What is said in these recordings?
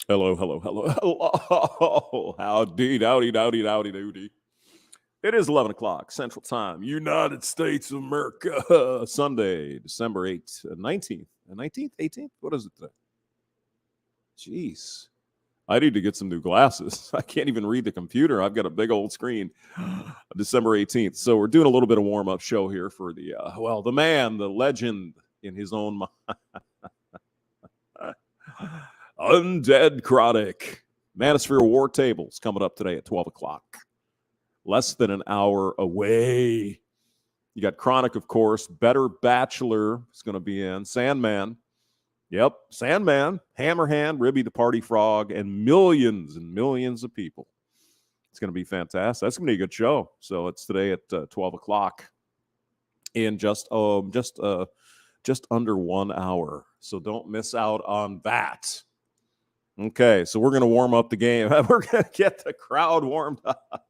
Hello, hello, hello, hello. Howdy, dowdy, dowdy, dowdy, doody. It is 11 o'clock Central Time, United States of America. Sunday, December 8th, 19th. 19th? 18th? What is it today? Jeez. I need to get some new glasses. I can't even read the computer. I've got a big old screen. December 18th. So we're doing a little bit of warm-up show here for the, the man, the legend in his own mind. Undead Chronic. Manosphere War Tables coming up today at 12 o'clock. Less than an hour away. You got Chronic, of course. Better Bachelor is going to be in. Sandman. Yep, Sandman, Hammerhand, Ribby the Party Frog, and millions of people. It's going to be fantastic. That's going to be a good show. So it's today at 12 o'clock in just under 1 hour. So don't miss out on that. Okay, so we're going to warm up the game. We're going to get the crowd warmed up.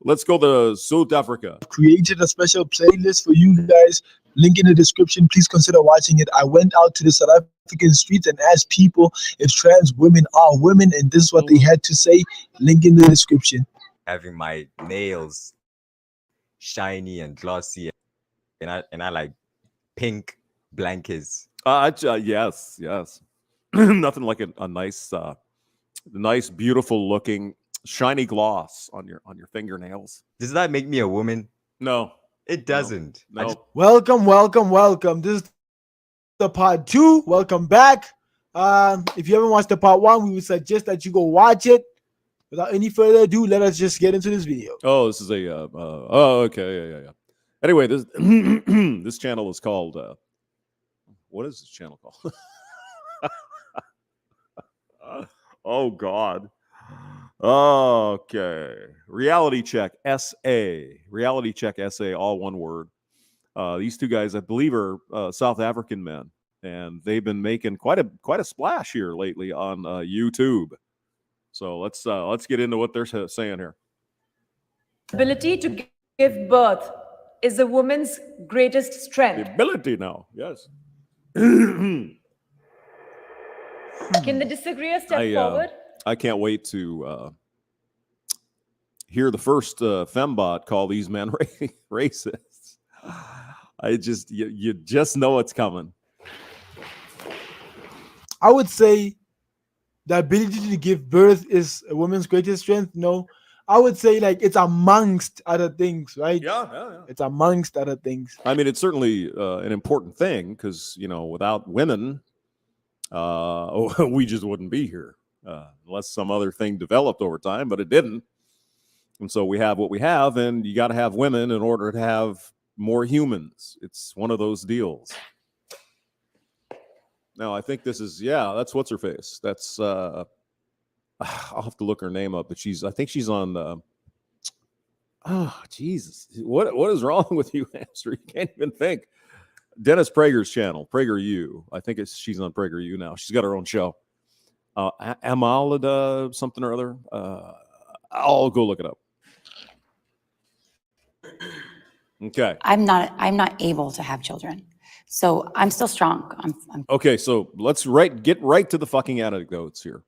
Let's go to South Africa. I've created a special playlist for you guys. Link in the description. Please consider watching it. I went out to the South African streets and asked people if trans women are women, and this is what they had to say. Link in the description. Having my nails shiny and glossy, and I like pink blankets. Yes. Nothing like a nice, beautiful looking shiny gloss on your fingernails. Does that make me a woman? No, it doesn't. No. Welcome. This is the part 2. Welcome back. If you haven't watched the part 1, we would suggest that you go watch it. Without any further ado, let us just get into this video. Oh, this is a okay, yeah. Anyway, this this channel is called what is this channel called? Oh God. Okay. RealityCheckSA, all one word. These two guys, I believe, are South African men, and they've been making quite a splash here lately on YouTube. So let's get into what they're saying here. Ability to give birth is a woman's greatest strength. The ability now, yes. Can the disagreeer step forward? I can't wait to hear the first fembot call these men racists. You just know it's coming. I would say the ability to give birth is a woman's greatest strength. No, I would say like it's amongst other things, right? Yeah. It's amongst other things. I mean, it's certainly an important thing because, without women, we just wouldn't be here unless some other thing developed over time, but it didn't. And so we have what we have, and you got to have women in order to have more humans. It's one of those deals. Now, I think this is, that's what's her face. That's, I'll have to look her name up, but I think she's on, Jesus. What is wrong with you, hamster? You can't even think. Dennis Prager's channel, PragerU. I think she's on PragerU now. She's got her own show. Amala something or other. I'll go look it up. Okay. I'm not able to have children, so I'm still strong. I'm okay. So let's get right to the fucking anecdotes here.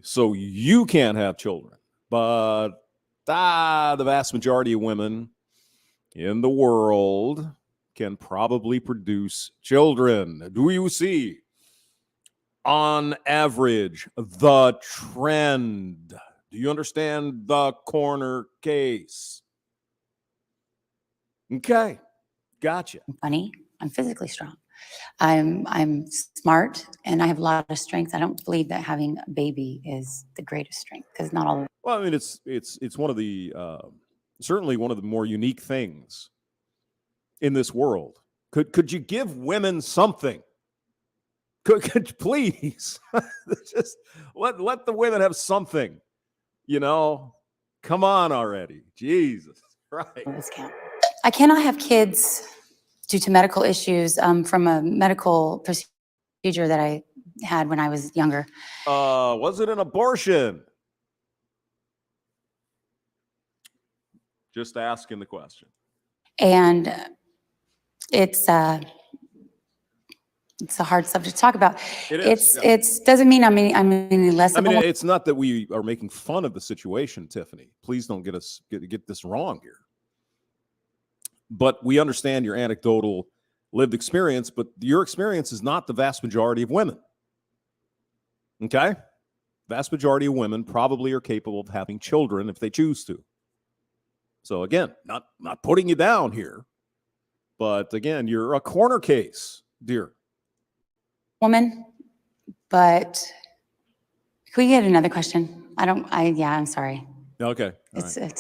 So you can't have children, but the vast majority of women in the world can probably produce children. Do you see, on average, the trend? Do you understand the corner case? Okay, gotcha. funny. I'm physically strong. I'm smart, and I have a lot of strength. I don't believe that having a baby is the greatest strength because not all. Well, I mean, it's one of the certainly one of the more unique things in this world. Could you give women something? Could you please just let the women have something? Come on already, Jesus Christ. I cannot have kids due to medical issues from a medical procedure that I had when I was younger. Was it an abortion? Just asking the question. And it's it's a hard subject to talk about. It is, It's doesn't mean I'm any less I of a mean, woman. it's not that we are making fun of the situation, Tiffany. Please don't get this wrong here. But we understand your anecdotal lived experience, but your experience is not the vast majority of women. Okay? Vast majority of women probably are capable of having children if they choose to. So again, not putting you down here, but again, you're a corner case, dear. Woman, but can we get another question? I'm sorry. Okay. I'm sorry.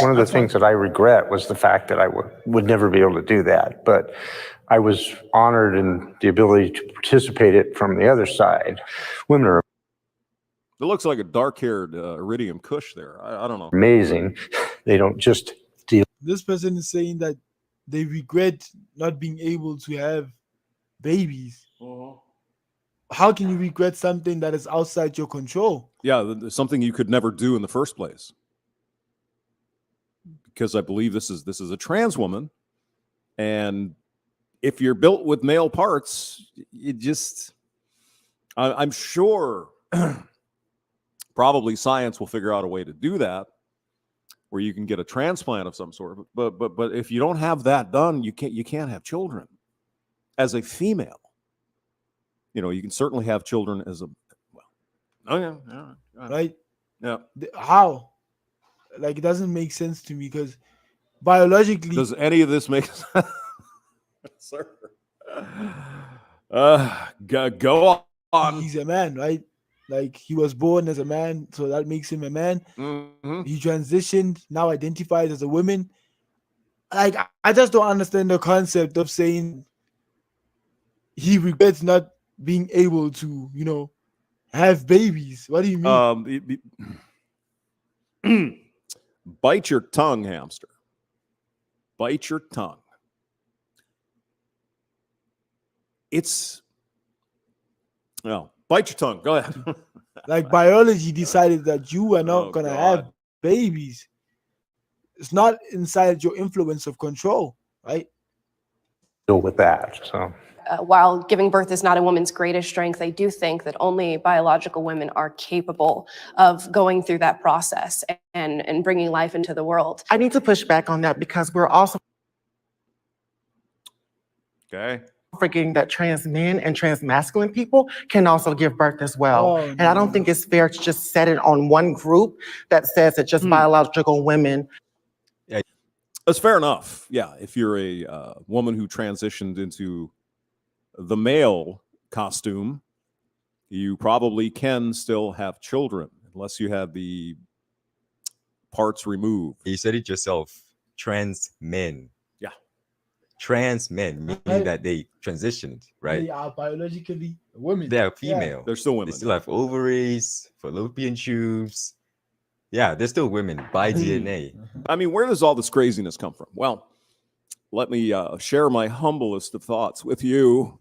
One of the things that I regret was the fact that I would never be able to do that. But I was honored in the ability to participate it from the other side. Women are It looks like a dark-haired Iridium Kush there. I don't know. amazing. They don't just deal. This person is saying that they regret not being able to have babies. How can you regret something that is outside your control? Yeah, something you could never do in the first place. Because I believe this is a trans woman, and if you're built with male parts, I'm sure probably science will figure out a way to do that, where you can get a transplant of some sort. But if you don't have that done, you can't have children as a female. You know, you can certainly have children as a Right? Yeah. How? Like, it doesn't make sense to me because biologically, Does any of this make sense? Sir. Go on. he's a man, right? Like, he was born as a man, so that makes him a man. Mhm. He transitioned, now identifies as a woman. Like, I just don't understand the concept of saying he regrets not being able to, have babies. What do you mean? Bite your tongue, hamster. Bite your tongue. Bite your tongue. Go ahead. Like, biology decided that you are not going to have God. babies. It's not inside your influence of control, right? Deal with that. So While giving birth is not a woman's greatest strength, I do think that only biological women are capable of going through that process and bringing life into the world. I need to push back on that because we're also Okay. forgetting that trans men and trans masculine people can also give birth as well. Oh, and I don't think it's fair to just set it on one group that says that just biological women. That's fair enough. Yeah. If you're a woman who transitioned into the male costume, you probably can still have children unless you have the parts removed. You said it yourself. Trans men. Yeah. Trans men, meaning that they transitioned, right? They are biologically women. They are female. They're still They women. still have ovaries, fallopian tubes. Yeah, they're still women by DNA. I mean, where does all this craziness come from? Well, let me share my humblest of thoughts with you.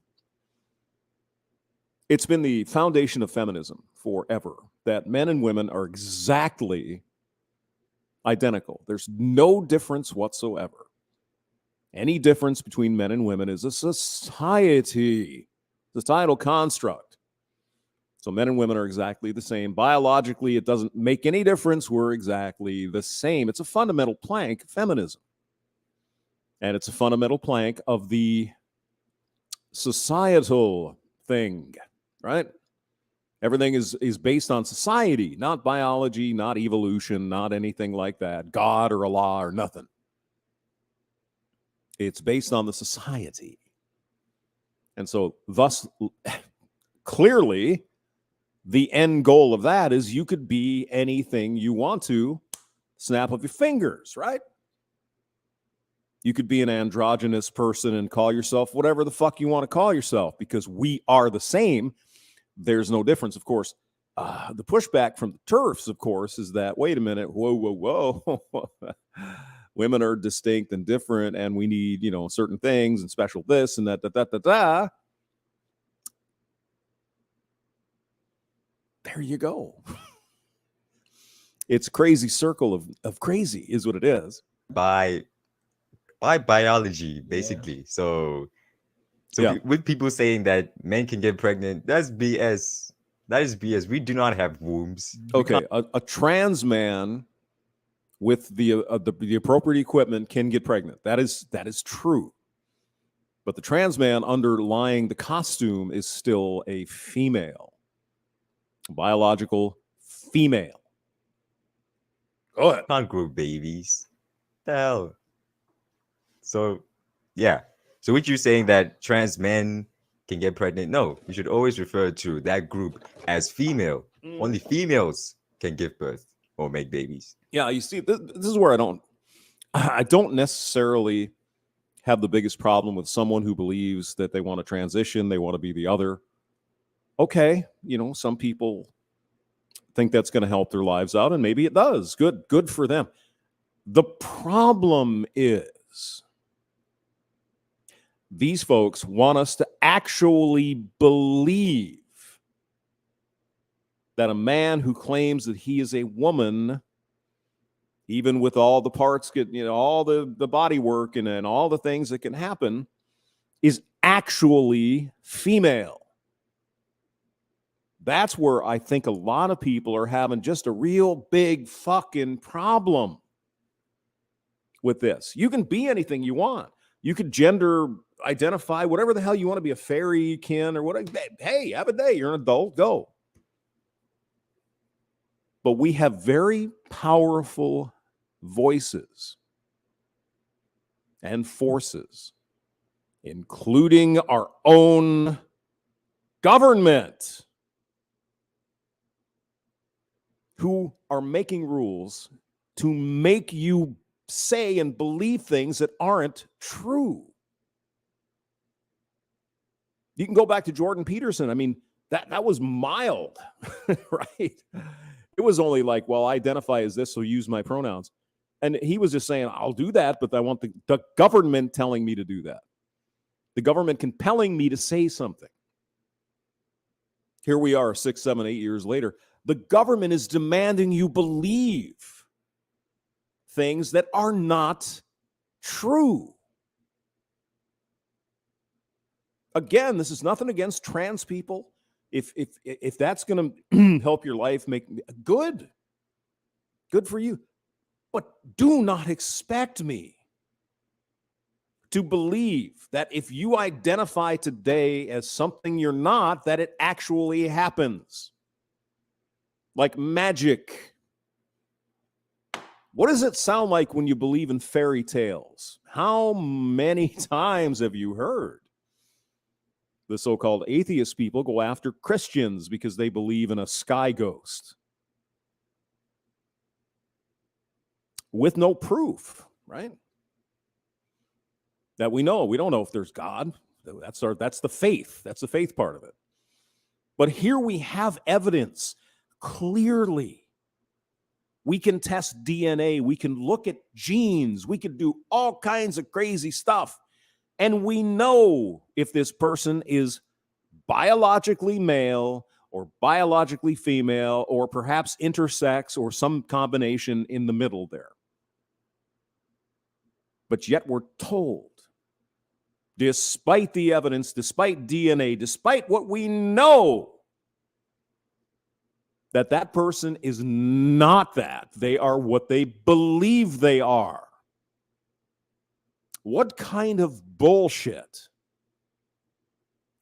It's been the foundation of feminism forever that men and women are exactly identical. There's no difference whatsoever. Any difference between men and women is a societal construct. So men and women are exactly the same. Biologically, it doesn't make any difference. We're exactly the same. It's a fundamental plank of feminism. And it's a fundamental plank of the societal thing, right? Everything is based on society, not biology, not evolution, not anything like that. God or Allah or nothing. It's based on the society. And so thus, clearly, the end goal of that is you could be anything you want to, snap of your fingers, right? You could be an androgynous person and call yourself whatever the fuck you want to call yourself because we are the same. There's no difference, of course. The pushback from the TERFs, of course, is that, wait a minute, whoa. Women are distinct and different, and we need, certain things and special this and that. There you go. It's a crazy circle of crazy is what it is. By biology, basically. So So Yeah. with people saying that men can get pregnant, that's BS. That is BS. We do not have wombs. Okay, a trans man with the appropriate equipment can get pregnant. That is true. But the trans man underlying the costume is still a female, biological female. Go ahead. Can't grow babies. The hell. So, yeah. So, what you saying that trans men can get pregnant? No, you should always refer to that group as female. Only females can give birth or make babies. Yeah, you see, this is where I don't necessarily have the biggest problem with someone who believes that they want to transition, they want to be the other. Okay, some people think that's going to help their lives out, and maybe it does. Good for them. The problem is these folks want us to actually believe that a man who claims that he is a woman, even with all the parts, all the body work and all the things that can happen, is actually female. That's where I think a lot of people are having just a real big fucking problem with this. You can be anything you want. You could gender identify whatever the hell you want to be, a fairy, kin, or whatever. Hey, have a day. You're an adult. Go. But we have very powerful voices and forces, including our own government, who are making rules to make you say and believe things that aren't true. You can go back to Jordan Peterson. I mean, that was mild, right? It was only like, well, I identify as this, so use my pronouns. And he was just saying, I'll do that, but I want the government telling me to do that. The government compelling me to say something. Here we are 6, 7, 8 years later. The government is demanding you believe things that are not true. Again, this is nothing against trans people. If that's going to help your life, make good for you. But do not expect me to believe that if you identify today as something you're not, that it actually happens. Like magic. What does it sound like when you believe in fairy tales? How many times have you heard the so-called atheist people go after Christians because they believe in a sky ghost? With no proof, right? That we know. We don't know if there's God. That's the faith. That's the faith part of it. But here we have evidence clearly. We can test DNA. We can look at genes. We can do all kinds of crazy stuff. And we know if this person is biologically male or biologically female or perhaps intersex or some combination in the middle there. But yet we're told, despite the evidence, despite DNA, despite what we know, that person is not that. They are what they believe they are. What kind of bullshit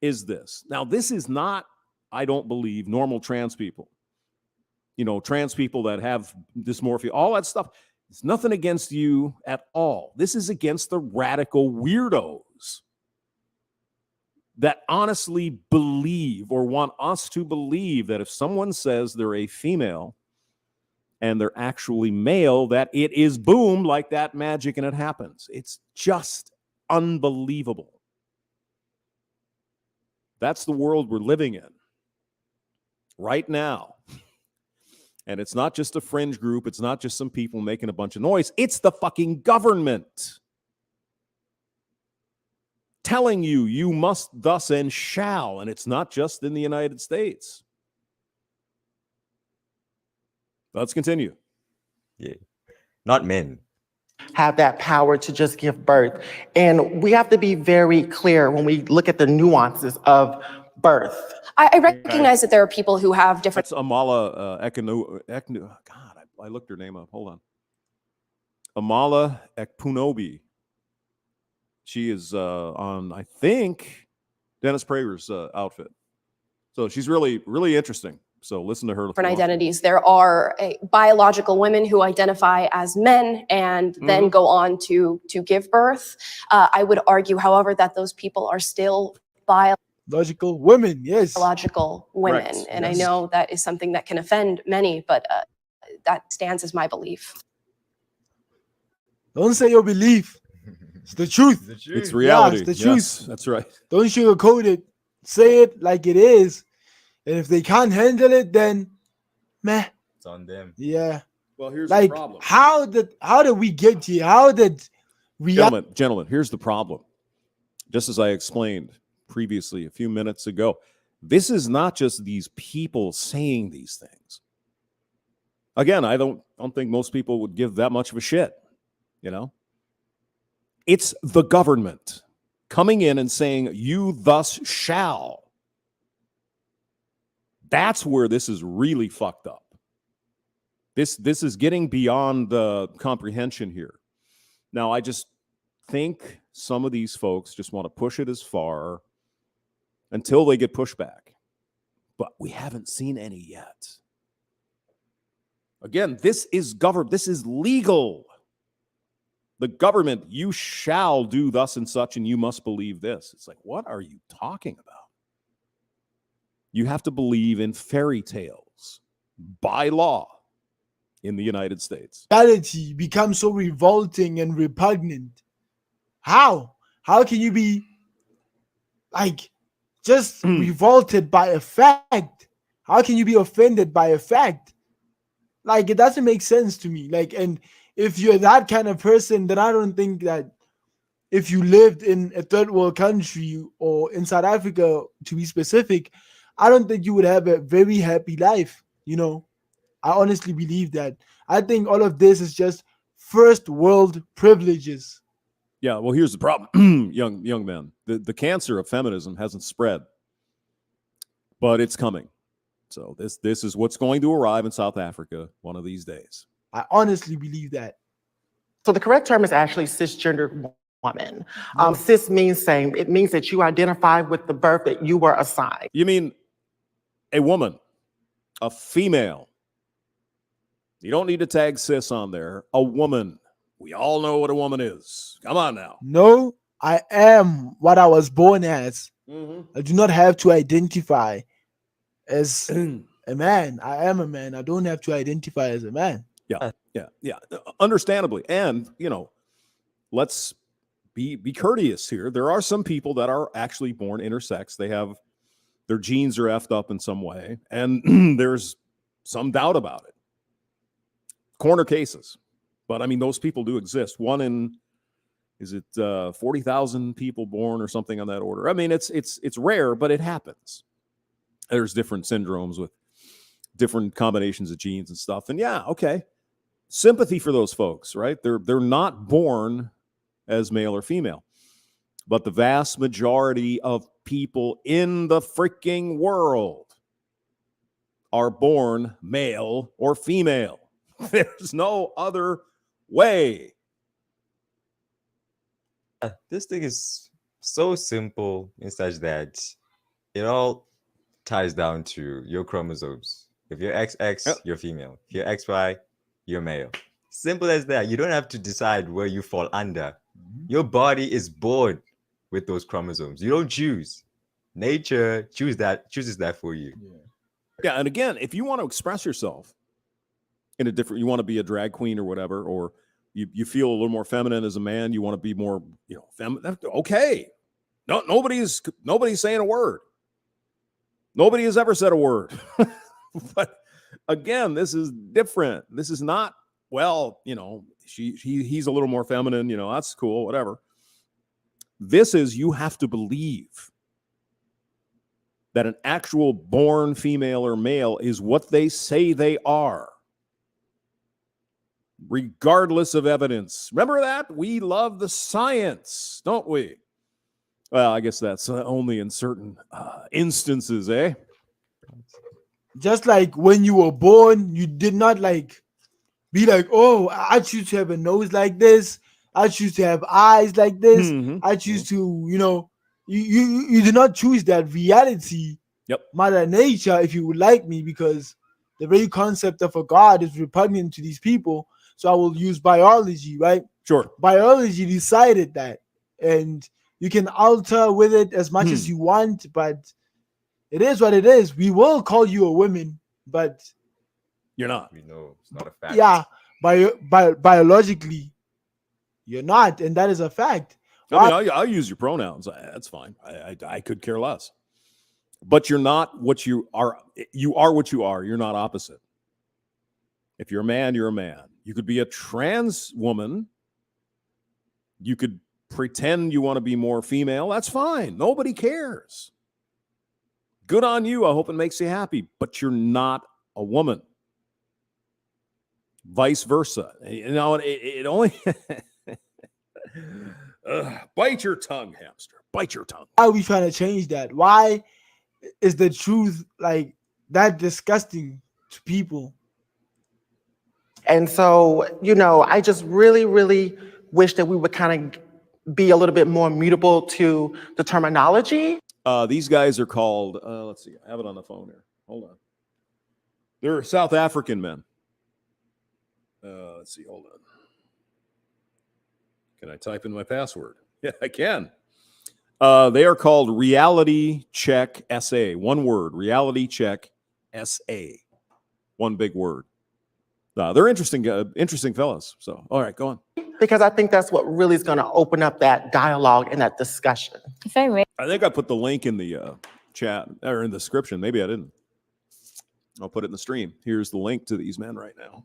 is this? Now, this is not, I don't believe, normal trans people. Trans people that have dysmorphia, all that stuff. It's nothing against you at all. This is against the radical weirdos that honestly believe or want us to believe that if someone says they're a female and they're actually male, that it is boom, like that magic, and it happens. It's just unbelievable. That's the world we're living in right now. And it's not just a fringe group. It's not just some people making a bunch of noise. It's the fucking government telling you, you must thus and shall. And it's not just in the United States. Let's continue. Yeah. Not men. have that power to just give birth. And we have to be very clear when we look at the nuances of birth. I recognize that there are people who have different. That's Amala God, I looked her name up. Hold on. Amala Ekpunobi. She is on, I think, Dennis Prager's outfit. So she's really, really interesting. So listen to her. Different identities. There are biological women who identify as men and then go on to give birth. I would argue, however, that those people are still Biological women, yes. biological women. Right. And Yes. I know that is something that can offend many, but that stands as my belief. Don't say your belief. It's the truth. It's reality. the Yes, truth. that's right. Don't sugarcoat it. Say it like it is. And if they can't handle it, then meh. It's on them. Yeah. Well, here's Like the problem. how did we get here? How did Gentlemen, here's the problem. Just as I explained previously a few minutes ago, this is not just these people saying these things. Again, I don't think most people would give that much of a shit, you know? It's the government coming in and saying, you thus shall. That's where this is really fucked up. This is getting beyond the comprehension here. Now, I just think some of these folks just want to push it as far until they get pushback. But we haven't seen any yet. Again, this is government. This is legal. The government, you shall do thus and such, and you must believe this. It's like, what are you talking about? You have to believe in fairy tales by law in the United States. reality becomes so revolting and repugnant? How? How can you be like just revolted by a fact? How can you be offended by a fact? Like, it doesn't make sense to me. Like, and if you're that kind of person, then I don't think that if you lived in a third world country or in South Africa, to be specific, I don't think you would have a very happy life. You know, I honestly believe that. I think all of this is just first world privileges. Yeah, well, here's the problem, young man. The cancer of feminism hasn't spread, but it's coming. So this is what's going to arrive in South Africa one of these days. I honestly believe that. So the correct term is actually cisgender woman. Cis means same. It means that you identify with the birth that you were assigned. You mean a woman, a female. You don't need to tag cis on there. A woman. We all know what a woman is. Come on now. No, I am what I was born as. I do not have to identify as a man. I am a man. I don't have to identify as a man. Yeah. Understandably. And, you know, let's be courteous here. There are some people that are actually born intersex. They have their genes are effed up in some way, and there's some doubt about it. Corner cases. But I mean, those people do exist. One in, is it 40,000 people born or something on that order? I mean, it's rare, but it happens. There's different syndromes with different combinations of genes and stuff. And yeah, okay. Sympathy for those folks, right? They're not born as male or female. But the vast majority of people in the freaking world are born male or female. There's no other way. This thing is so simple in such that it all ties down to your chromosomes. If you're XX, you're female. If you're XY, you're male. Simple as that. You don't have to decide where you fall under. Your body is born with those chromosomes. You don't choose. Nature chooses that for you. Yeah, and again, if you want to express yourself in a different, you want to be a drag queen or whatever, or you feel a little more feminine as a man, you want to be more, feminine. Okay. No, nobody's saying a word. Nobody has ever said a word. But again, this is different. This is not, well, he's a little more feminine, that's cool, whatever. This is, you have to believe that an actual born female or male is what they say they are. regardless of evidence. Remember that? We love the science, don't we? Well, I guess that's only in certain instances, eh? Just like when you were born, you did not like be like, oh, I choose to have a nose like this. I choose to have eyes like this. Mhm. I choose to, you did not choose that. Reality, Yep. Mother Nature, if you would like me, because the very concept of a God is repugnant to these people. So I will use biology, right? Sure. Biology decided that. And you can alter with it as much as you want, but it is what it is. We will call you a woman, but You're not. We know it's not a fact. yeah, biologically, you're not, and that is a fact. I mean, I'll use your pronouns. That's fine. I could care less. But you're not what you are. You are what you are. You're not opposite. If you're a man, you're a man. You could be a trans woman. You could pretend you want to be more female. That's fine. Nobody cares. Good on you. I hope it makes you happy. But you're not a woman. Vice versa. You know, it only... bite your tongue, hamster. Bite your tongue. Why are we trying to change that? Why is the truth like that disgusting to people? And so, I just really, really wish that we would kind of be a little bit more mutable to the terminology. These guys are called, let's see, I have it on the phone here. Hold on. They're South African men. Let's see, hold on. Can I type in my password? Yeah, I can. They are called RealityCheckSA. One word, RealityCheckSA. One big word. They're interesting fellas. So, all right, go on. Because I think that's what really is going to open up that dialogue and that discussion. If I may, I think I put the link in the chat or in the description. Maybe I didn't. I'll put it in the stream. Here's the link to these men right now.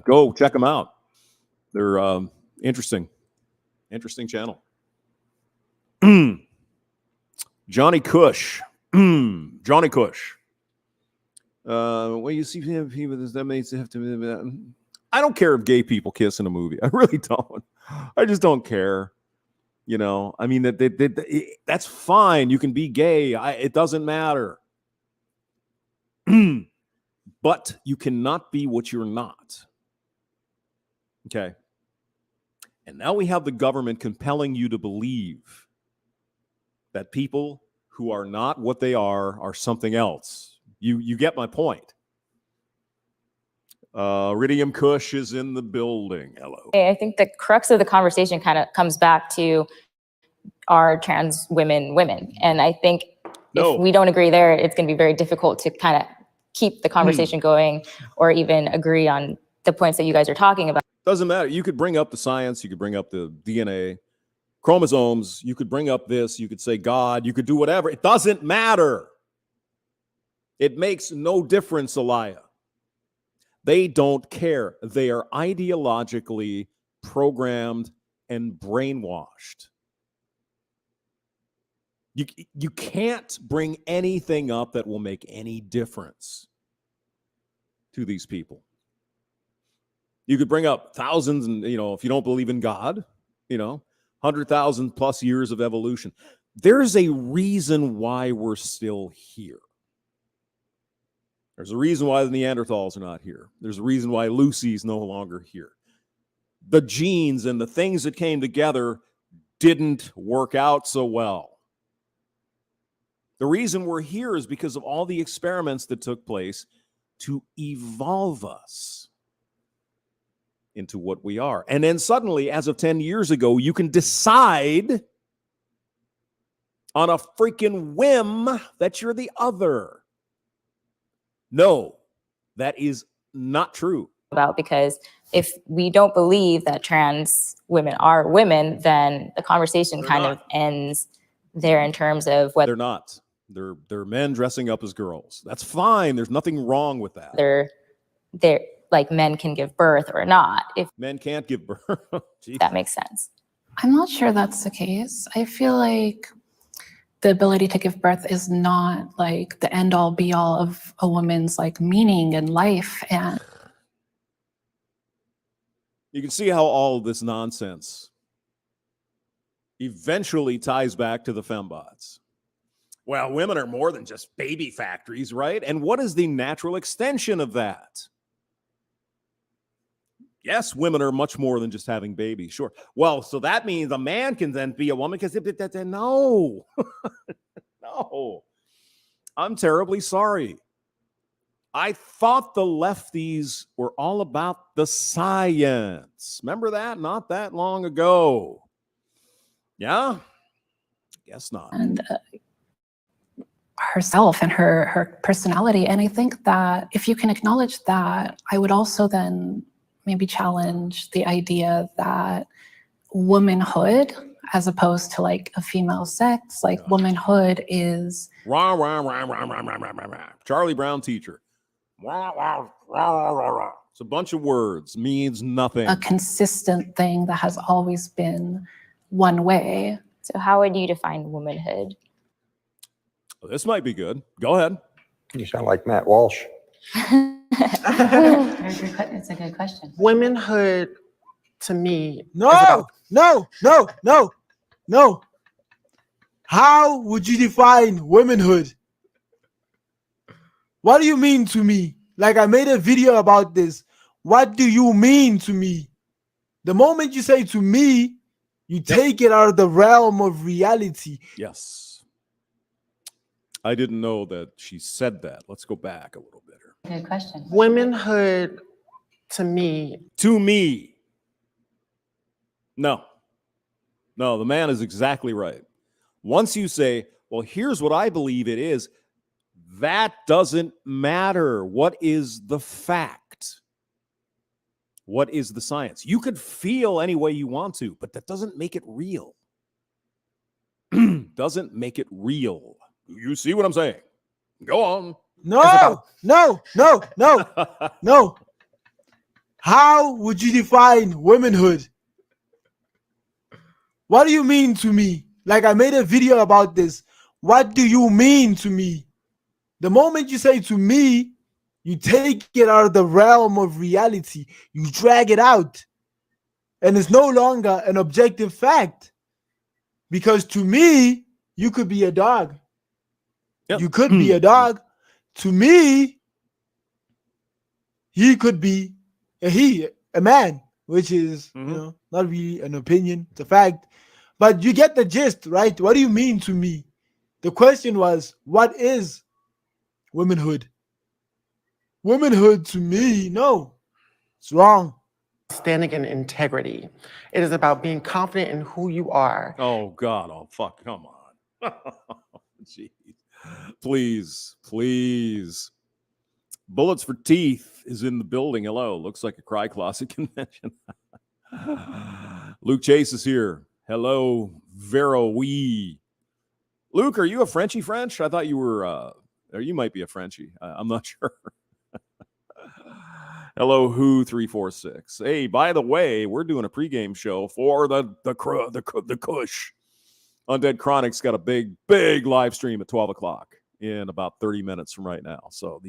Go check them out. They're interesting channel. Johnny Cush. Johnny Cush. Well, you see people, that makes it have to. I don't care if gay people kiss in a movie. I really don't. I just don't care. I mean, that's fine. You can be gay. It doesn't matter. But you cannot be what you're not. Okay. And now we have the government compelling you to believe that people who are not what they are something else. You get my point. Iridium Kush is in the building. Hello. I think the crux of the conversation kind of comes back to are trans women. And I think if we don't agree there, it's going to be very difficult to kind of keep the conversation going or even agree on the points that you guys are talking about. Doesn't matter. You could bring up the science. You could bring up the DNA, chromosomes. You could bring up this. You could say God. You could do whatever. It doesn't matter. It makes no difference, Elia. They don't care. They are ideologically programmed and brainwashed. You can't bring anything up that will make any difference to these people. You could bring up thousands and, if you don't believe in God, 100,000 plus years of evolution. There's a reason why we're still here. There's a reason why the Neanderthals are not here. There's a reason why Lucy's no longer here. The genes and the things that came together didn't work out so well. The reason we're here is because of all the experiments that took place to evolve us into what we are. And then suddenly, as of 10 years ago, you can decide on a freaking whim that you're the other. No, that is not true. Because if we don't believe that trans women are women, then the conversation kind of ends there in terms of whether they're not. They're men dressing up as girls. That's fine. There's nothing wrong with that. They're like men can give birth or not. If men can't give birth, that makes sense. I'm not sure that's the case. I feel like the ability to give birth is not like the end all be all of a woman's like meaning in life. And You can see how all of this nonsense eventually ties back to the fembots. Well, women are more than just baby factories, right? And what is the natural extension of that? Yes, women are much more than just having babies, sure. Well, so that means a man can then be a woman because no. No. I'm terribly sorry. I thought the lefties were all about the science. Remember that? Not that long ago. Yeah? Guess not. And herself and her personality. And I think that if you can acknowledge that, I would also then maybe challenge the idea that womanhood, as opposed to like a female sex, like womanhood is Rah, rah, rah, rah, rah, rah, rah, rah. Charlie Brown teacher. Rah, rah, rah, rah, rah. It's a bunch of words, means nothing. a consistent thing that has always been one way. So how would you define womanhood? This might be good. Go ahead. You sound like Matt Walsh. It's a good question. Womanhood, to me, No. How would you define womanhood? What do you mean to me? Like, I made a video about this. What do you mean to me? The moment you say to me, you take it out of the realm of reality. Yes. I didn't know that she said that. Let's go back a little bit. Good question. womanhood, to me, To me. No, the man is exactly right. Once you say, well, here's what I believe it is, that doesn't matter. What is the fact? What is the science? You could feel any way you want to, but that doesn't make it real. Doesn't make it real. You see what I'm saying? Go on. No. How would you define womanhood? What do you mean to me? Like, I made a video about this. What do you mean to me? The moment you say to me, you take it out of the realm of reality. You drag it out. And it's no longer an objective fact. Because to me, you could be a dog. Yep. You could be a dog. To me, he could be a man, which is not really an opinion, it's a fact. But you get the gist, right? What do you mean to me? The question was, what is womanhood? Womanhood to me, no, it's wrong. standing in integrity. It is about being confident in who you are. Oh, God. Oh, fuck. Come on. Jeez. Please. Bullets for Teeth is in the building. Hello. Looks like a Cry Closet convention. Luke Chase is here. Hello, Vero Wee. Luke, are you a Frenchie French? I thought you were, or you might be a Frenchie. I'm not sure. Hello, Who346. Hey, by the way, we're doing a pregame show for the Kush. Undead Chronic's got a big live stream at 12 o'clock in about 30 minutes from right now. So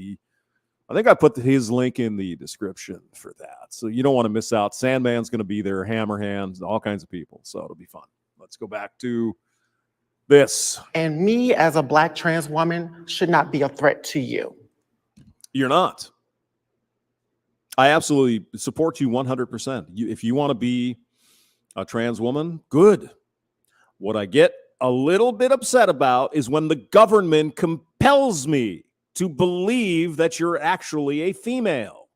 I think I put his link in the description for that. So you don't want to miss out. Sandman's going to be there, Hammerhands, all kinds of people. So it'll be fun. Let's go back to this. And me as a Black trans woman should not be a threat to you. You're not. I absolutely support you 100%. If you want to be a trans woman, good. What I get a little bit upset about is when the government compels me to believe that you're actually a female.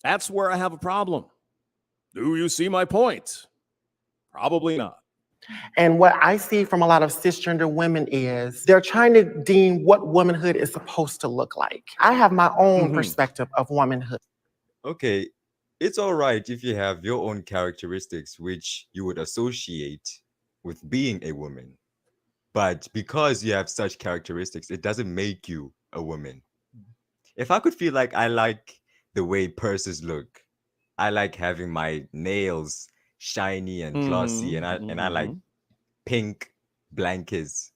That's where I have a problem. Do you see my point? Probably not. And what I see from a lot of cisgender women is they're trying to deem what womanhood is supposed to look like. I have my own perspective of womanhood. Okay, it's all right if you have your own characteristics which you would associate with being a woman. But because you have such characteristics, it doesn't make you a woman. If I could feel like I like the way purses look, I like having my nails shiny and glossy, and I like pink blankets.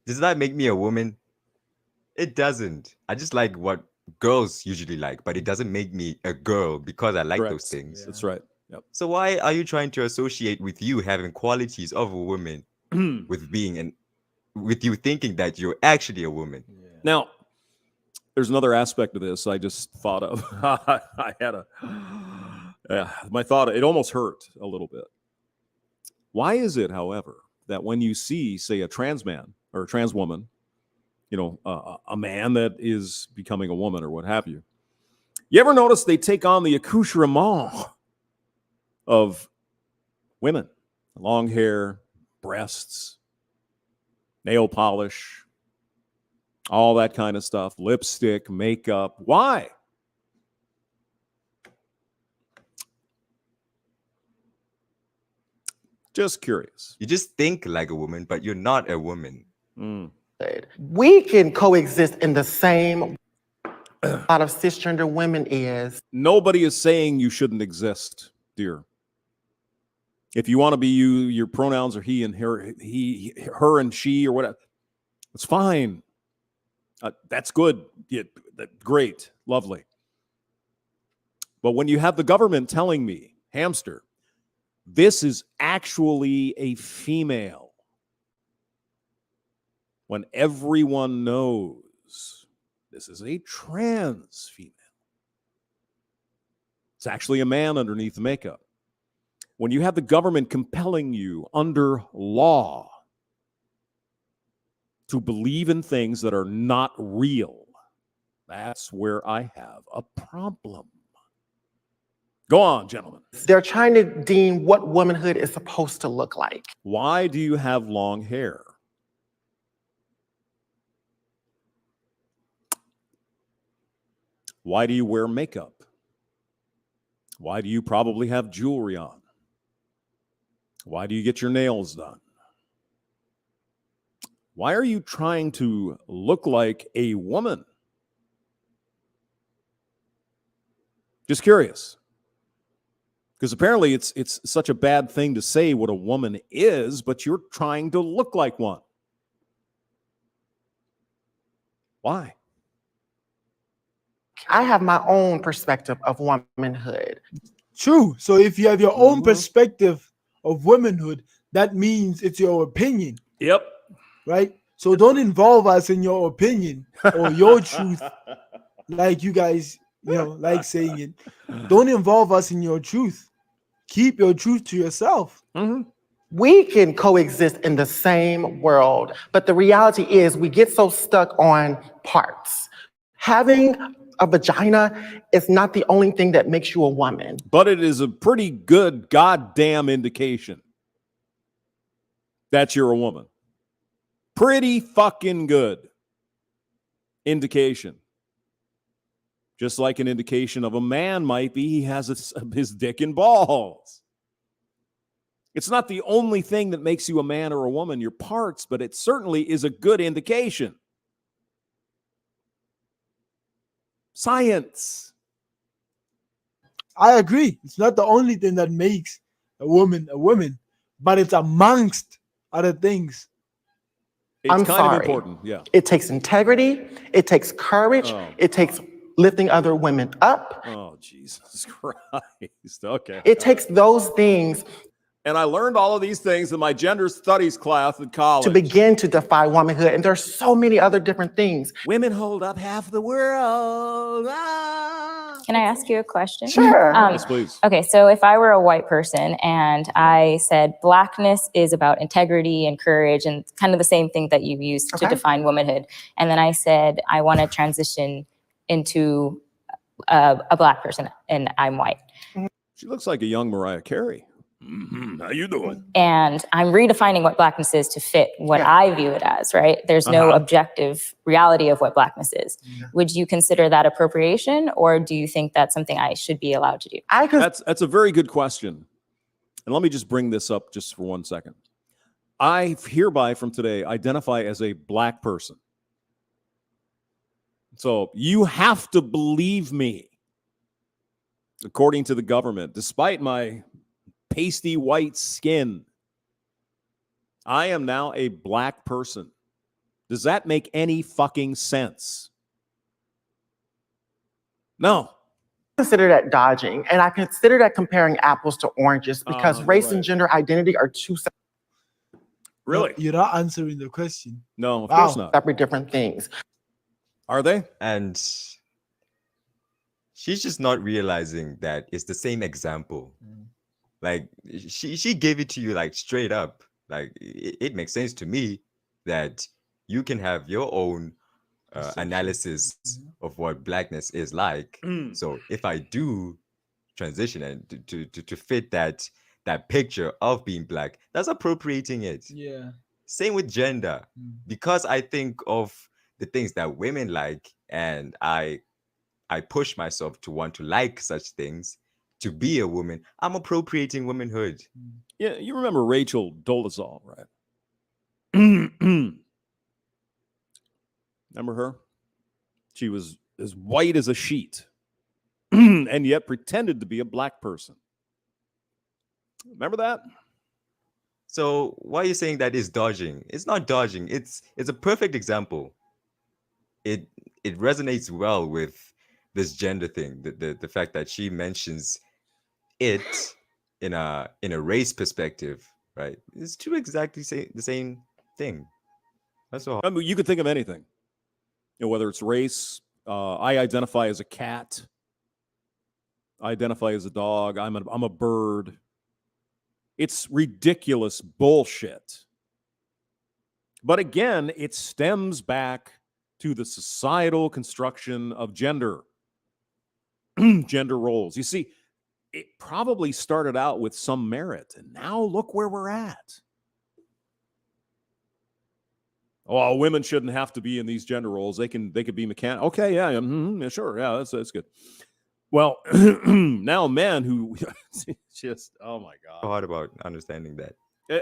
Does that make me a woman? It doesn't. I just like what girls usually like, but it doesn't make me a girl because I like Correct. those things. That's right. Yep. So why are you trying to associate with you having qualities of a woman with with you thinking that you're actually a woman? Now, there's another aspect of this I just thought of. I had my thought, it almost hurt a little bit. Why is it, however, that when you see, say, a trans man or a trans woman, a man that is becoming a woman or what have you, you ever notice they take on the accoutrement of women? Long hair, breasts, nail polish, all that kind of stuff, lipstick, makeup. Why? Just curious. You just think like a woman, but you're not a woman. We can coexist in the same a lot of cisgender women is. Nobody is saying you shouldn't exist, dear. If you want to be you, your pronouns are he and her, her and she or whatever. It's fine. That's good. Yeah, great. Lovely. But when you have the government telling me, hamster, this is actually a female, when everyone knows this is a trans female. It's actually a man underneath the makeup. When you have the government compelling you under law to believe in things that are not real, that's where I have a problem. Go on, gentlemen. They're trying to deem what womanhood is supposed to look like. Why do you have long hair? Why do you wear makeup? Why do you probably have jewelry on? Why do you get your nails done? Why are you trying to look like a woman? Just curious. Because apparently it's such a bad thing to say what a woman is, but you're trying to look like one. Why? I have my own perspective of womanhood. True. So if you have your own perspective of womanhood, that means it's your opinion. Yep. Right? So don't involve us in your opinion or your truth, like you guys, like saying it. Don't involve us in your truth. Keep your truth to yourself. Mm-hmm. We can coexist in the same world, but the reality is we get so stuck on parts. Having a vagina is not the only thing that makes you a woman. But it is a pretty good goddamn indication that you're a woman. Pretty fucking good indication. Just like an indication of a man might be he has his dick and balls. It's not the only thing that makes you a man or a woman, your parts, but it certainly is a good indication. Science. I agree. It's not the only thing that makes a woman, but it's amongst other things. It's I'm kind sorry. of important. Yeah. It takes integrity. It takes courage. It takes lifting other women up. Oh, Jesus Christ. Okay. It takes those things. And I learned all of these things in my gender studies class at college. To begin to defy womanhood. And there's so many other different things. Women hold up half the world. Can I ask you a question? Sure. Yes, please. Okay, so if I were a white person and I said blackness is about integrity and courage and kind of the same thing that you used to define womanhood, and then I said I want to transition into a black person and I'm white. She looks like a young Mariah Carey. Mm-hmm. How you doing? And I'm redefining what blackness is to fit what I view it as, right? There's no objective reality of what blackness is. Would you consider that appropriation, or do you think that's something I should be allowed to do? That's a very good question. And let me just bring this up just for 1 second. I hereby from today identify as a black person. So you have to believe me, according to the government, despite my pasty white skin. I am now a black person. Does that make any fucking sense? No. Consider that dodging, and I consider that comparing apples to oranges because race and gender identity are two Really? You're not answering the question. No, of course not. separate different things. Are they? And she's just not realizing that it's the same example. Like she gave it to you like straight up. Like it makes sense to me that you can have your own analysis of what blackness is like. So if I do transition and to fit that picture of being black, that's appropriating it. Yeah. Same with gender. Because I think of the things that women like, and I push myself to want to like such things, to be a woman, I'm appropriating womanhood. Yeah, you remember Rachel Dolezal, right? Remember her? She was as white as a sheet and yet pretended to be a black person. Remember that? So why are you saying that is dodging? It's not dodging. It's a perfect example. It resonates well with this gender thing. The fact that she mentions it in a race perspective, right? It's two exactly the same thing. That's all. I mean, you could think of anything. You know, whether it's race, I identify as a cat. I identify as a dog. I'm a bird. It's ridiculous bullshit. But again, it stems back to the societal construction of gender, gender roles. You see, it probably started out with some merit, and now look where we're at. Oh, women shouldn't have to be in these gender roles. They could be mechanic. Okay, yeah, sure, yeah, that's good. Well, now men who just, oh my God. Hard about understanding that.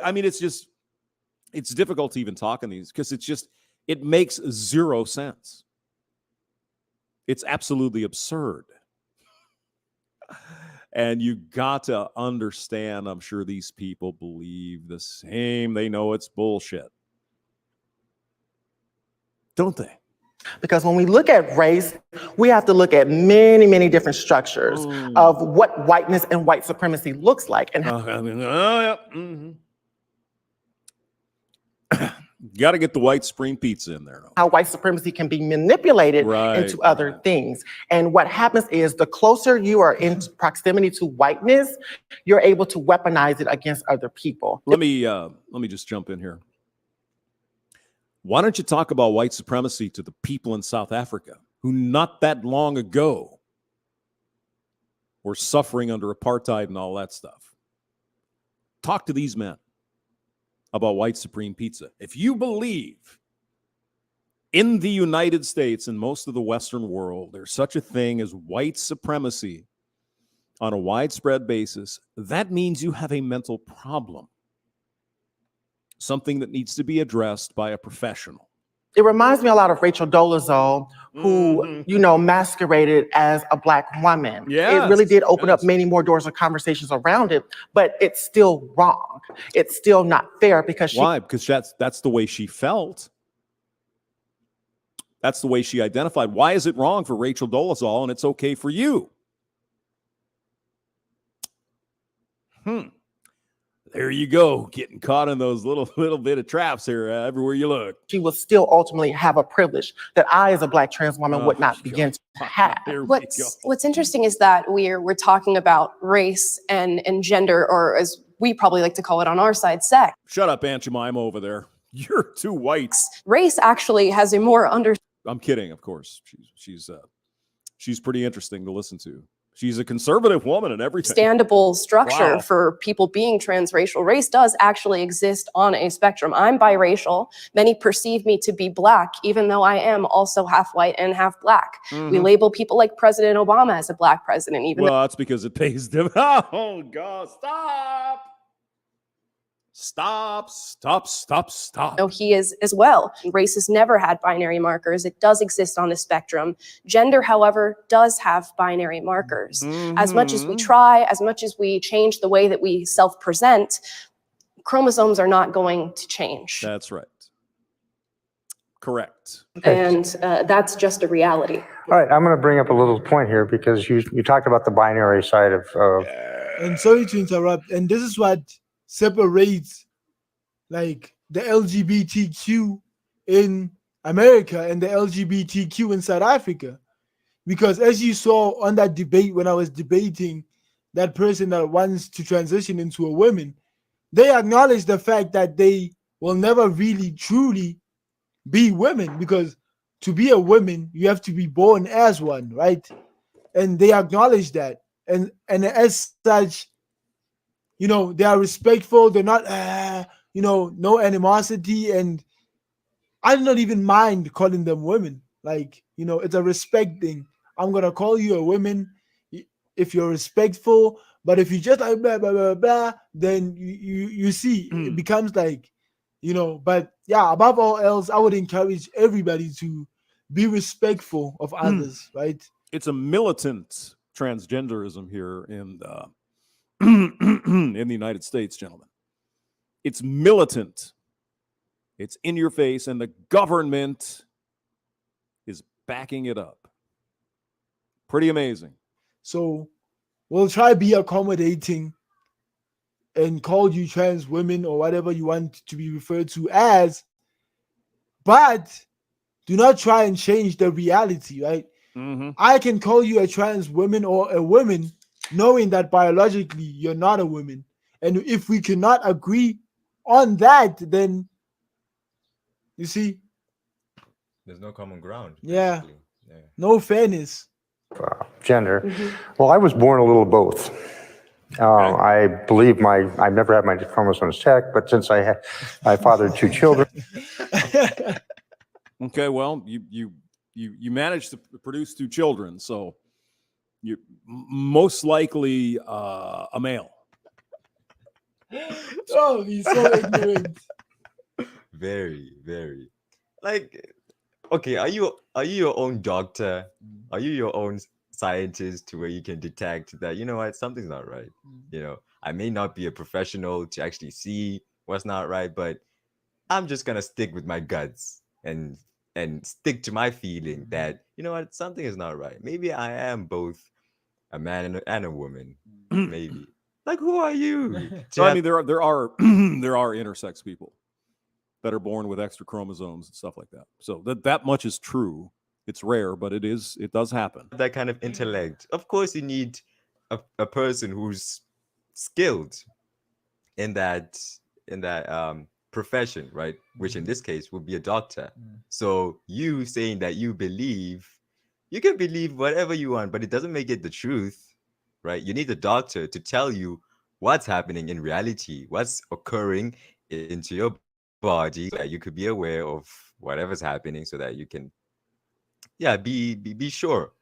I mean, it's difficult to even talk in these because it makes zero sense. It's absolutely absurd. And you got to understand, I'm sure these people believe the same. They know it's bullshit. Don't they? Because when we look at race, we have to look at many, many different structures of what whiteness and white supremacy looks like. And got to get the white supreme pizza in there. How white supremacy can be manipulated into other things. And what happens is the closer you are in proximity to whiteness, you're able to weaponize it against other people. Let me just jump in here. Why don't you talk about white supremacy to the people in South Africa who not that long ago were suffering under apartheid and all that stuff? Talk to these men about white supreme pizza. If you believe in the United States and most of the Western world, there's such a thing as white supremacy on a widespread basis, that means you have a mental problem. Something that needs to be addressed by a professional. It reminds me a lot of Rachel Dolezal, who, masqueraded as a black woman. Yes, it really did open up many more doors of conversations around it, but it's still wrong. It's still not fair because Why? Because that's the way she felt. That's the way she identified. Why is it wrong for Rachel Dolezal and it's okay for you? There you go, getting caught in those little bit of traps here everywhere you look. She will still ultimately have a privilege that I, as a black trans woman, would not begin to have. What's interesting is that we're talking about race and gender, or as we probably like to call it on our side, sex. Shut up, Aunt Jemima over there. You're too white. Race actually has a more I'm kidding, of course. She's pretty interesting to listen to. She's a conservative woman and everything. Understandable structure for people being transracial. Race does actually exist on a spectrum. I'm biracial. Many perceive me to be black, even though I am also half white and half black. We label people like President Obama as a black president, even though that's because it pays them. Oh, God, stop. Stop. No, he is as well. Race has never had binary markers. It does exist on the spectrum. Gender, however, does have binary markers. As much as we try, as much as we change the way that we self-present, chromosomes are not going to change. That's right. Correct. And that's just a reality. All right, I'm going to bring up a little point here because you talked about the binary side of And sorry to interrupt. And this is what separates like the LGBTQ in America and the LGBTQ in South Africa. Because as you saw on that debate, when I was debating that person that wants to transition into a woman, they acknowledge the fact that they will never really truly be women, because to be a woman, you have to be born as one, right? And they acknowledge that. And as such, you know, they are respectful. They're not, you know, no animosity. And I do not even mind calling them women. Like, you know, it's a respect thing. I'm going to call you a woman if you're respectful. But if you just like blah, blah, blah, blah, then you see, it becomes like, you know, but yeah, above all else, I would encourage everybody to be respectful of others, right? It's a militant transgenderism here in in the United States, gentlemen. It's militant. It's in your face, and the government is backing it up. Pretty amazing. So we'll try to be accommodating and call you trans women or whatever you want to be referred to as, but do not try and change the reality, right? I can call you a trans woman or a woman knowing that biologically you're not a woman. And if we cannot agree on that, then you see, There's no common ground. yeah, basically. Yeah. no fairness. gender. Well, I was born a little of both. I believe I've never had my chromosomes checked, but since I fathered 2 children. Okay, well, you managed to produce 2 children, so you're most likely a male. Oh, he's so ignorant. Very, very. Like, okay, are you your own doctor? Are you your own scientist to where you can detect that, you know what, something's not right? You know, I may not be a professional to actually see what's not right, but I'm just gonna stick with my guts and stick to my feeling that, you know what, something is not right. Maybe I am both a man and a woman. Maybe. Like, who are you? So, I mean, there are there are intersex people that are born with extra chromosomes and stuff like that. So that much is true. It's rare, but it does happen. That kind of intellect. Of course, you need a person who's skilled in that profession, right? Which in this case would be a doctor. So you saying that you can believe whatever you want, but it doesn't make it the truth, right? You need a doctor to tell you what's happening in reality, what's occurring into your body, so that you could be aware of whatever's happening, so that you can, be sure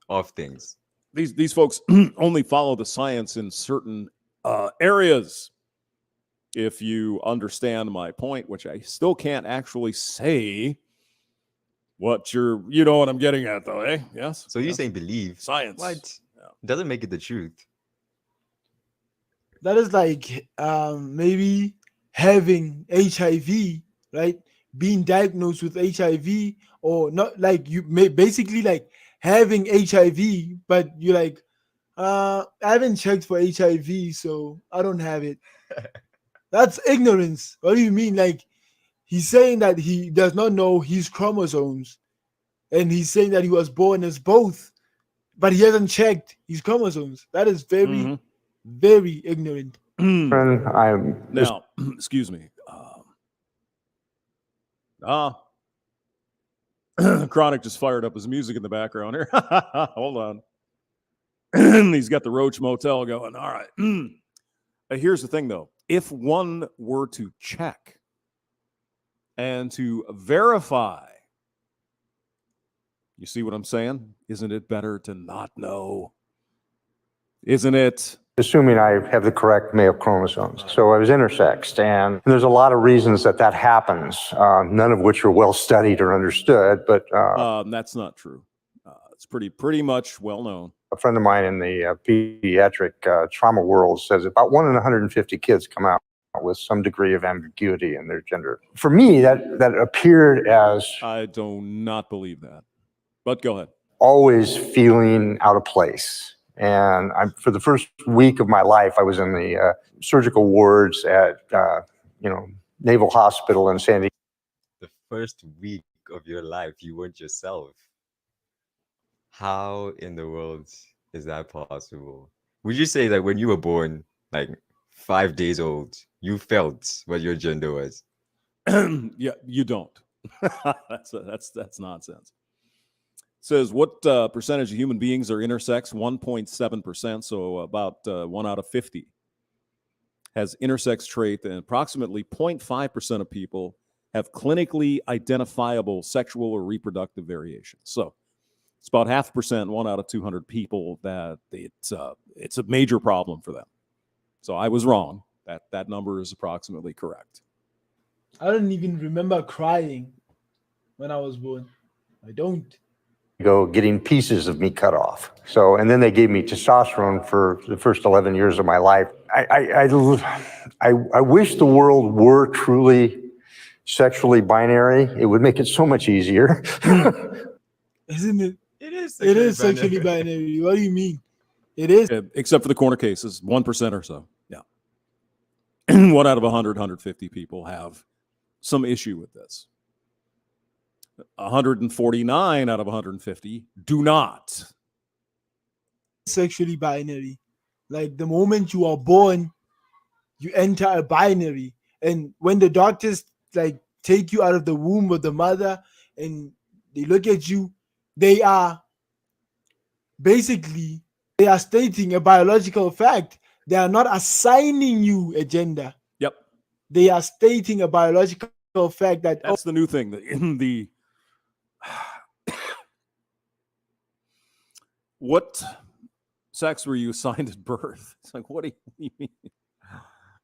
of things. These folks only follow the science in certain areas. If you understand my point, which I still can't actually say what you know what I'm getting at, though, eh? Yes. So you're saying believe science? What? Doesn't make it the truth. That is like maybe having HIV, right? Being diagnosed with HIV, or not, like you may basically like having HIV, but you're like, I haven't checked for HIV, so I don't have it. That's ignorance. What do you mean? Like, he's saying that he does not know his chromosomes, and he's saying that he was born as both, but he hasn't checked his chromosomes. That is very, very ignorant. Now, excuse me. Chronic just fired up his music in the background here. Hold on. He's got the Roach Motel going. All right. Here's the thing, though. If one were to check and to verify, you see what I'm saying? Isn't it better to not know? Isn't it? Assuming I have the correct male chromosomes. So I was intersexed, and there's a lot of reasons that happens, none of which are well studied or understood, but that's not true. It's pretty much well known. A friend of mine in the pediatric trauma world says about 1 in 150 kids come out with some degree of ambiguity in their gender. For me, that appeared as I do not believe that. But go ahead. Always feeling out of place. And for the first week of my life, I was in the surgical wards at Naval Hospital in San Diego. The first week of your life, you weren't yourself. How in the world is that possible? Would you say that when you were born, like 5 days old, you felt what your gender was? Yeah, you don't. That's nonsense. It says what percentage of human beings are intersex? 1.7%. So about 1 out of 50 has intersex trait, and approximately 0.5% of people have clinically identifiable sexual or reproductive variations. So it's about 0.5%, 1 out of 200 people that it's a major problem for them. So I was wrong. That number is approximately correct. I don't even remember crying when I was born. I don't. Getting pieces of me cut off. So, and then they gave me testosterone for the first 11 years of my life. I wish the world were truly sexually binary. It would make it so much easier. Isn't it? It is. It is sexually binary. What do you mean? It is. Except for the corner cases, 1% or so. Yeah. 1 out of 100, 150 people have some issue with this. 149 out of 150 do not. Sexually binary. Like the moment you are born, you enter a binary. And when the doctors like take you out of the womb of the mother and they look at you, they are stating a biological fact. They are not assigning you a gender. Yep. They are stating a biological fact that's the new thing. In the what sex were you assigned at birth? It's like, what do you mean?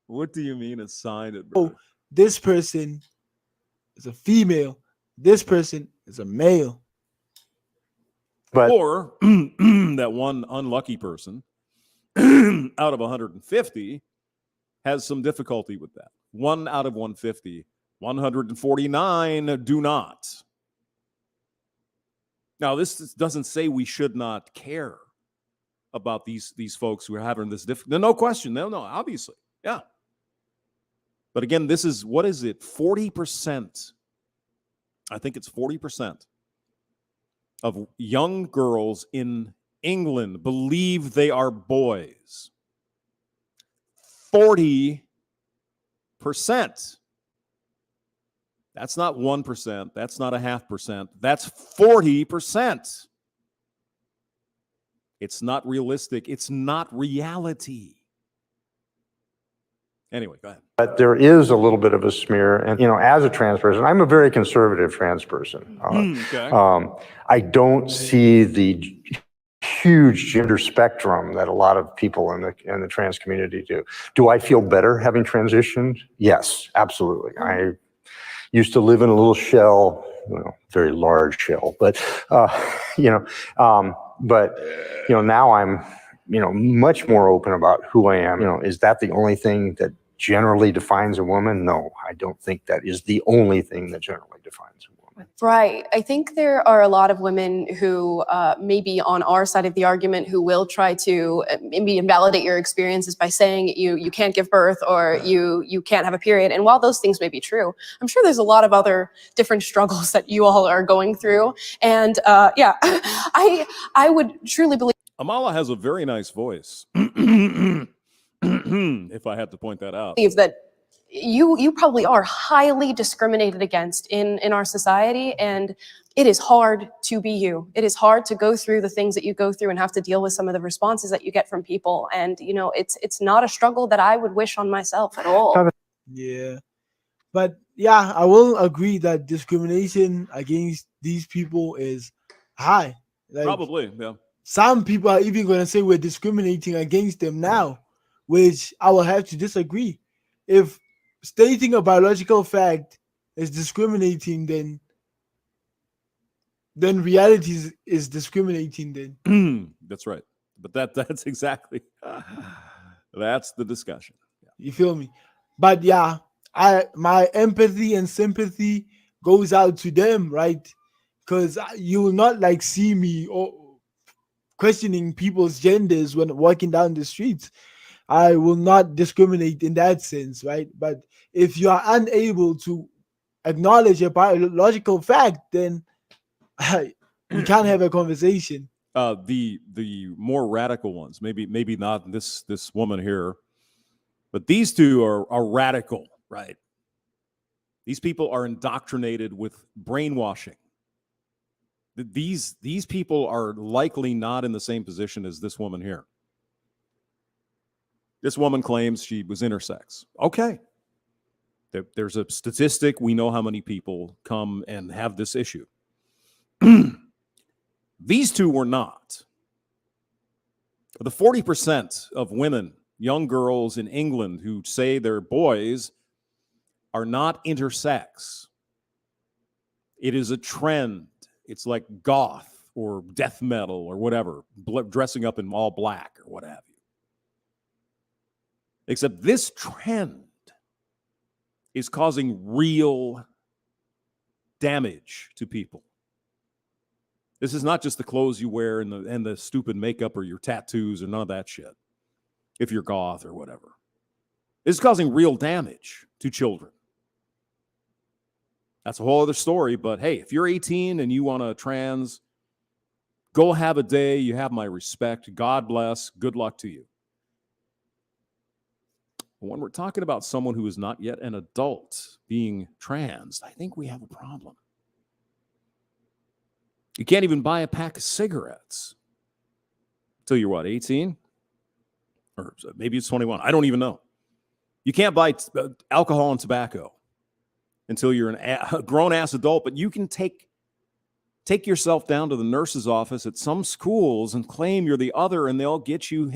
What do you mean assigned at birth? This person is a female. This person is a male. Or that one unlucky person out of 150 has some difficulty with that. 1 out of 150, 149 do not. Now, this doesn't say we should not care about these folks who are having this difficulty. No question. No, obviously. Yeah. But again, this is, what is it? 40%. I think it's 40% of young girls in England believe they are boys. 40%. That's not 1%. That's not 0.5%. That's 40%. It's not realistic. It's not reality. Anyway, go ahead. But there is a little bit of a smear. And, as a trans person, I'm a very conservative trans person. Okay. I don't see the huge gender spectrum that a lot of people in the trans community do. Do I feel better having transitioned? Yes, absolutely. I used to live in a little shell, very large shell, but now I'm, much more open about who I am. Is that the only thing that generally defines a woman? No, I don't think that is the only thing that generally defines a woman. Right. I think there are a lot of women who may be on our side of the argument who will try to maybe invalidate your experiences by saying you can't give birth or you can't have a period. And while those things may be true, I'm sure there's a lot of other different struggles that you all are going through. And I would truly believe Amala has a very nice voice. If I had to point that out. that you probably are highly discriminated against in our society, and it is hard to be you. It is hard to go through the things that you go through and have to deal with some of the responses that you get from people. And it's not a struggle that I would wish on myself at all. Yeah. But yeah, I will agree that discrimination against these people is high. Like, Probably, yeah. some people are even going to say we're discriminating against them now, which I will have to disagree. If stating a biological fact is discriminating, then reality is discriminating then. That's right. But that's exactly, that's the discussion. Yeah. You feel me? But yeah, my empathy and sympathy goes out to them, right? Because you will not like see me or questioning people's genders when walking down the streets. I will not discriminate in that sense, right? But if you are unable to acknowledge a biological fact, then we can't have a conversation. The more radical ones, maybe not this woman here, but these two are radical, right? These people are indoctrinated with brainwashing. These people are likely not in the same position as this woman here. This woman claims she was intersex. Okay. There's a statistic. We know how many people come and have this issue. These two were not. The 40% of women, young girls in England who say they're boys are not intersex. It is a trend. It's like goth or death metal or whatever, dressing up in all black or what have you. Except this trend is causing real damage to people. This is not just the clothes you wear and the stupid makeup or your tattoos or none of that shit, if you're goth or whatever. This is causing real damage to children. That's a whole other story, but hey, if you're 18 and you want to trans, go have a day. You have my respect. God bless. Good luck to you. When we're talking about someone who is not yet an adult being trans, I think we have a problem. You can't even buy a pack of cigarettes until you're what, 18? Or maybe it's 21. I don't even know. You can't buy alcohol and tobacco until you're a grown-ass adult, but you can take yourself down to the nurse's office at some schools and claim you're the other, and they'll get you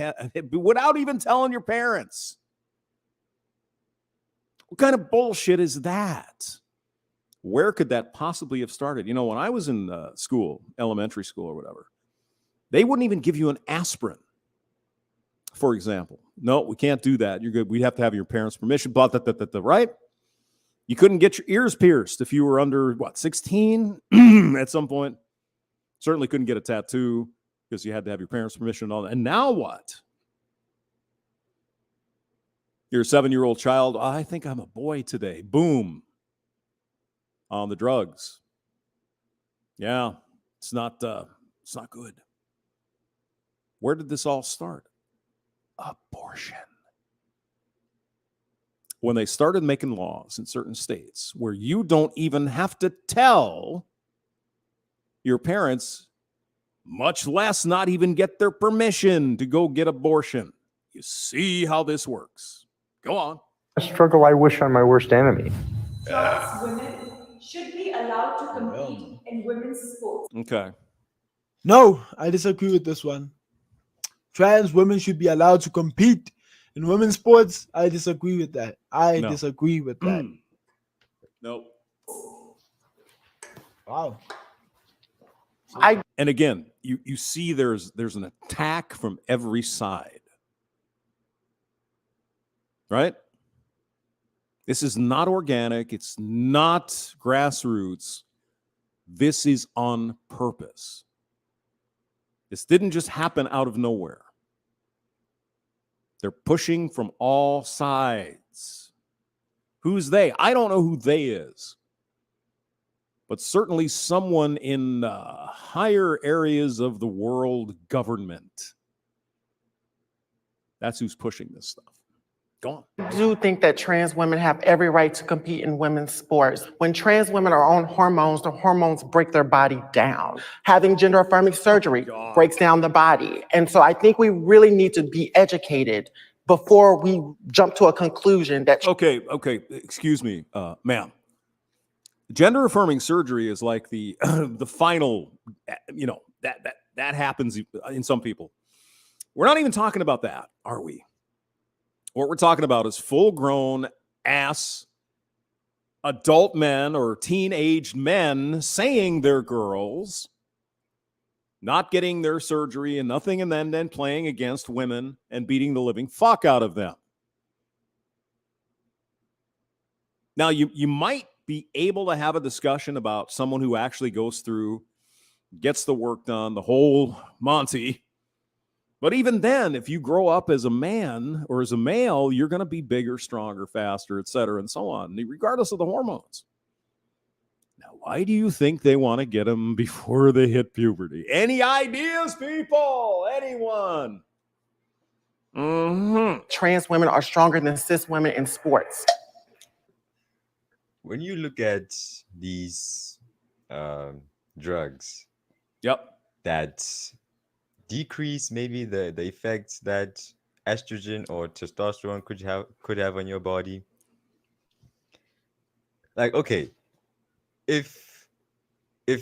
without even telling your parents. What kind of bullshit is that? Where could that possibly have started? You know, when I was in school, elementary school or whatever, they wouldn't even give you an aspirin, for example. No, we can't do that. You're good. We'd have to have your parents' permission, right? You couldn't get your ears pierced if you were under, 16 at some point. Certainly couldn't get a tattoo because you had to have your parents' permission and all that. And now what? You're a 7-year-old child. I think I'm a boy today. Boom. On the drugs. Yeah, it's not good. Where did this all start? Abortion. When they started making laws in certain states where you don't even have to tell your parents, much less not even get their permission to go get abortion. You see how this works. Go on. A struggle I wish on my worst enemy. Trans women should be allowed to compete in women's sports. Okay. No, I disagree with this one. Trans women should be allowed to compete in women's sports. I disagree with that. Disagree with that. Nope. Wow. And again, you see there's an attack from every side. Right? This is not organic. It's not grassroots. This is on purpose. This didn't just happen out of nowhere. They're pushing from all sides. Who's they? I don't know who they is. But certainly someone in higher areas of the world government. That's who's pushing this stuff. Go on. I do think that trans women have every right to compete in women's sports. When trans women are on hormones, the hormones break their body down. Having gender affirming surgery breaks down the body. And so I think we really need to be educated before we jump to a conclusion that... Okay. Excuse me, ma'am. Gender affirming surgery is like the the final, that happens in some people. We're not even talking about that, are we? What we're talking about is full-grown ass adult men or teenage men saying they're girls, not getting their surgery and nothing, and then playing against women and beating the living fuck out of them. Now, you might be able to have a discussion about someone who actually goes through, gets the work done, the whole Monty. But even then, if you grow up as a man or as a male, you're going to be bigger, stronger, faster, et cetera, and so on, regardless of the hormones. Now, why do you think they want to get them before they hit puberty? Any ideas, people? Anyone? Trans women are stronger than cis women in sports. When you look at these drugs, yep, that decrease maybe the effects that estrogen or testosterone could have on your body. Like, okay, if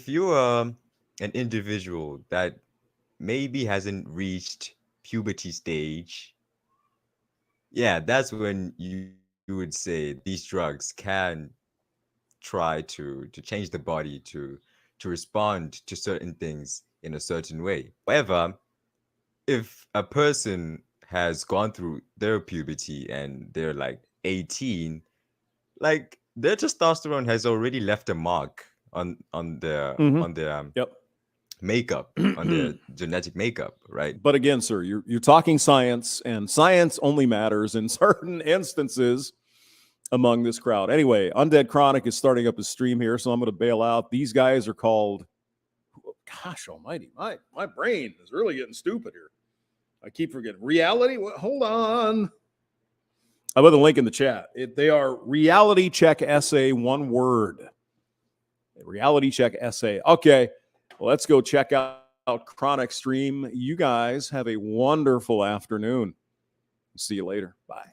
you are an individual that maybe hasn't reached puberty stage, yeah, that's when you would say these drugs can try to change the body to respond to certain things in a certain way. However, if a person has gone through their puberty and they're like 18, like their testosterone has already left a mark on their makeup, on their genetic makeup, right? But again, sir, you're talking science, and science only matters in certain instances among this crowd. Anyway, Undead Chronic is starting up a stream here, so I'm going to bail out. These guys are called, gosh almighty, my brain is really getting stupid here. I keep forgetting. Reality? Hold on. I put the link in the chat. They are RealityCheckSA, one word. RealityCheckSA. Okay, well, let's go check out Chronic stream. You guys have a wonderful afternoon. See you later. Bye.